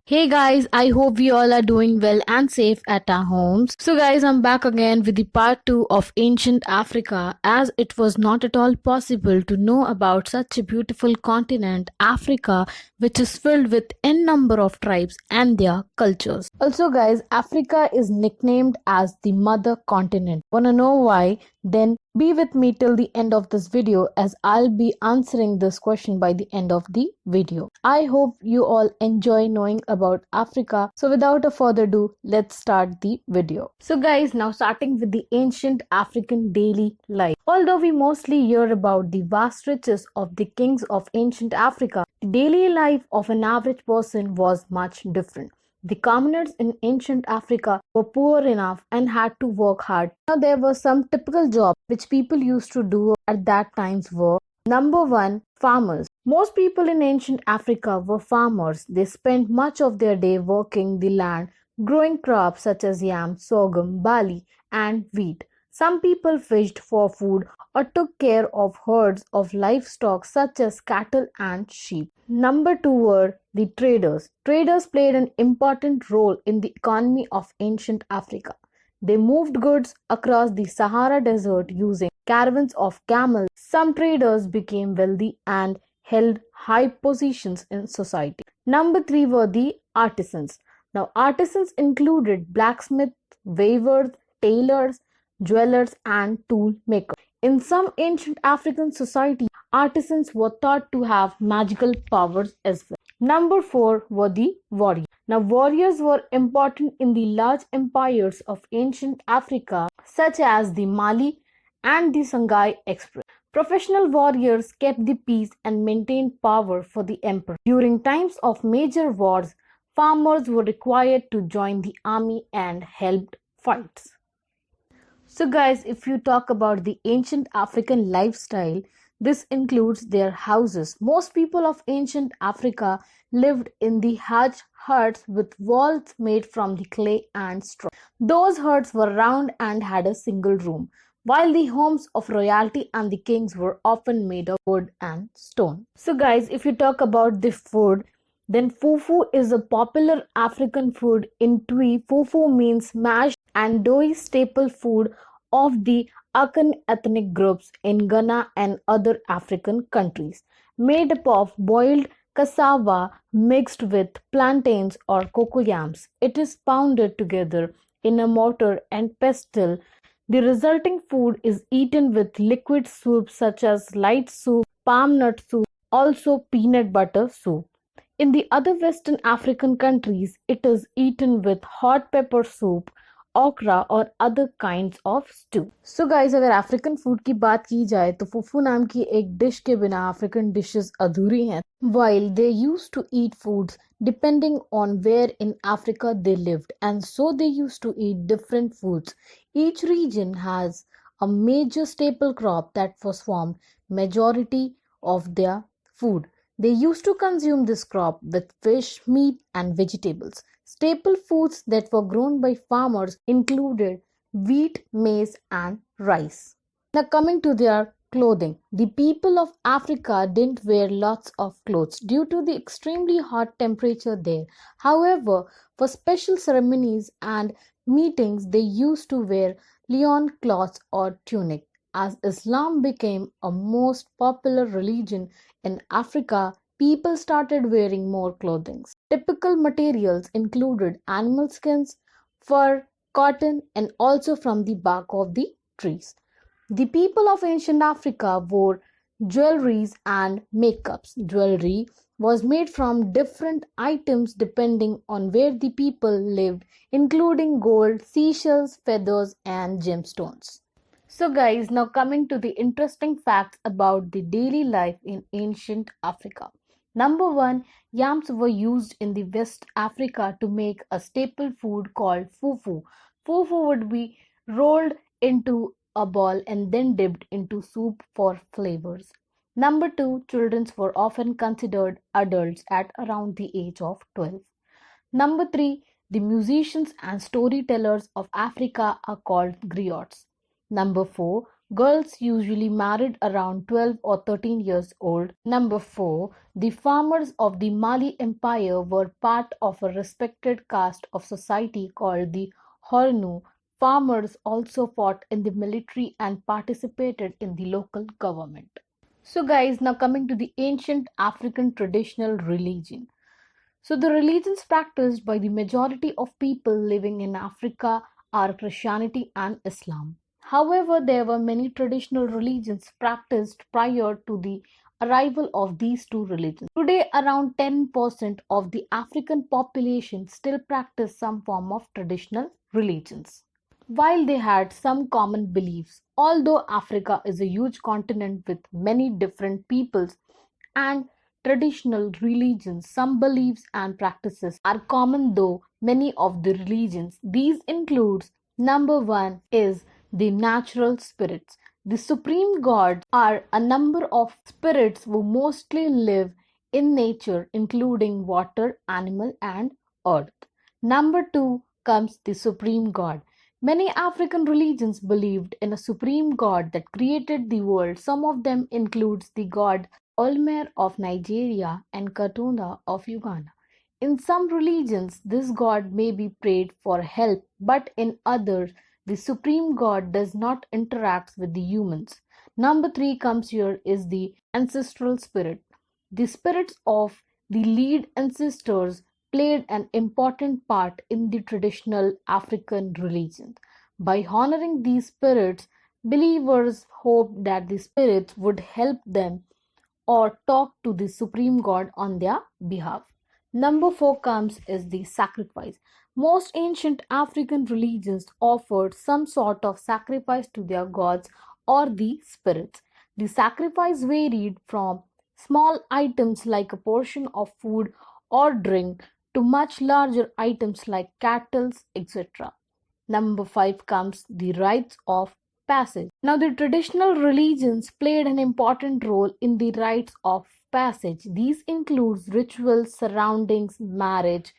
Hey guys, I hope we all are doing well and safe at our homes. So guys, I'm back again with the part 2 of ancient Africa, as it was not at all possible to know about such a beautiful continent, Africa, which is filled with n number of tribes and their cultures. Also guys, Africa is nicknamed as the mother continent. Wanna know why? Then be with me till the end of this video, as I'll be answering this question by the end of the video. I hope you all enjoy knowing about Africa. So without a further ado, let's start the video. So guys, now starting with the ancient African daily life. Although we mostly hear about the vast riches of the kings of ancient Africa, the daily life of an average person was much different. The commoners in ancient Africa were poor enough and had to work hard. Now there were some typical jobs which people used to do at that times were: number one, farmers. Most people in ancient Africa were farmers. They spent much of their day working the land, growing crops such as yam, sorghum, barley, and wheat. Some people fished for food or took care of herds of livestock such as cattle and sheep. Number two were the traders. Traders played an important role in the economy of ancient Africa. They moved goods across the Sahara Desert using caravans of camels. Some traders became wealthy and held high positions in society. Number three were the artisans. Now, artisans included blacksmiths, weavers, tailors, jewelers, and tool makers. In some ancient African societies, artisans were thought to have magical powers as well. Number four were the warriors. Now, warriors were important in the large empires of ancient Africa, such as the Mali and the Songhai Express. Professional warriors kept the peace and maintained power for the emperor. During times of major wars, farmers were required to join the army and helped fights. So, guys, if you talk about the ancient African lifestyle, this includes their houses. Most people of ancient Africa lived in the thatched huts with walls made from the clay and straw. Those huts were round and had a single room, while the homes of royalty and the kings were often made of wood and stone. So, guys, if you talk about the food, then fufu is a popular African food. In Twi, fufu means mashed and doughy staple food of the Akan ethnic groups in Ghana and other African countries. Made up of boiled cassava mixed with plantains or cocoyams. It is pounded together in a mortar and pestle. The resulting food is eaten with liquid soup such as light soup, palm nut soup, also peanut butter soup. In the other Western African countries, it is eaten with hot pepper soup, okra और other kinds of stew. So guys, अगर African food की बात की जाए तो फुफू नाम की एक डिश के बिना अफ्रीकन डिशेस अधूरी हैं. While they used to eat foods depending on where in Africa they lived, and so they used to eat different foods. Each region has a major staple crop that was formed majority of their food. They used to consume this crop with fish, meat, and vegetables. Staple foods that were grown by farmers included wheat, maize, and rice. Now, coming to their clothing, the people of Africa didn't wear lots of clothes due to the extremely hot temperature there. However, for special ceremonies and meetings, they used to wear leon cloths or tunic. As Islam became a most popular religion in Africa, people started wearing more clothing. Typical materials included animal skins, fur, cotton, and also from the bark of the trees. The people of ancient Africa wore jewelries and makeups. Jewelry was made from different items depending on where the people lived, including gold, seashells, feathers, and gemstones. So, guys, now coming to the interesting facts about the daily life in ancient Africa. Number one, yams were used in the West Africa to make a staple food called fufu. Fufu would be rolled into a ball and then dipped into soup for flavors. Number two, children were often considered adults at around the age of 12. Number three, the musicians and storytellers of Africa are called griots. Number four, Girls usually married around 12 or 13 years old. Number 4. The farmers of the Mali Empire were part of a respected caste of society called the Hornu. Farmers also fought in the military and participated in the local government. So, guys, now coming to the ancient African traditional religion. So, the religions practiced by the majority of people living in Africa are Christianity and Islam. However, there were many traditional religions practiced prior to the arrival of these two religions. Today, around 10% of the African population still practice some form of traditional religions. While they had some common beliefs, although Africa is a huge continent with many different peoples and traditional religions, some beliefs and practices are common though many of the religions. These includes number 1 is the natural spirits. The supreme gods are a number of spirits who mostly live in nature, including water, animal, and earth. Number 2 comes the supreme god. Many African religions believed in a supreme god that created the world. Some of them includes the god Olmer of Nigeria and Katunda of Uganda. In some religions, this god may be prayed for help, but in others, the supreme god does not interact with the humans. Number 3 comes here is the ancestral spirit. The spirits of the lead ancestors played an important part in the traditional African religions. By honoring these spirits, believers hoped that the spirits would help them or talk to the supreme god on their behalf. Number 4 comes is the sacrifice. Most ancient African religions offered some sort of sacrifice to their gods or the spirits. The sacrifice varied from small items like a portion of food or drink to much larger items like cattle, etc. Number 5 comes the rites of passage. Now, the traditional religions played an important role in the rites of passage. These include rituals surrounding marriage,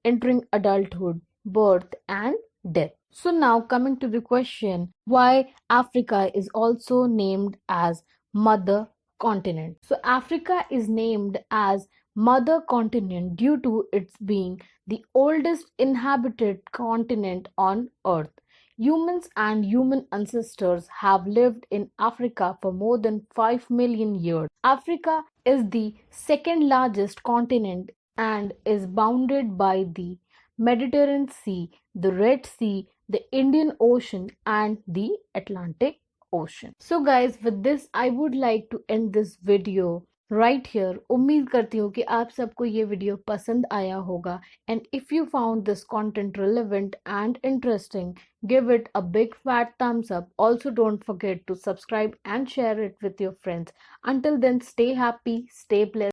entering adulthood, birth, and death. So, now coming to the question why Africa is also named as Mother Continent. So, Africa is named as Mother Continent due to its being the oldest inhabited continent on Earth. Humans and human ancestors have lived in Africa for more than 5 million years. Africa is the second largest continent and is bounded by the Mediterranean Sea, the Red Sea, the Indian Ocean, and the Atlantic Ocean. So, guys, with this, I would like to end this video right here. उम्मीद करती हूँ कि आप सबको ये video पसंद आया होगा. And if you found this content relevant and interesting, give it a big fat thumbs up. Also, don't forget to subscribe and share it with your friends. Until then, stay happy, stay blessed.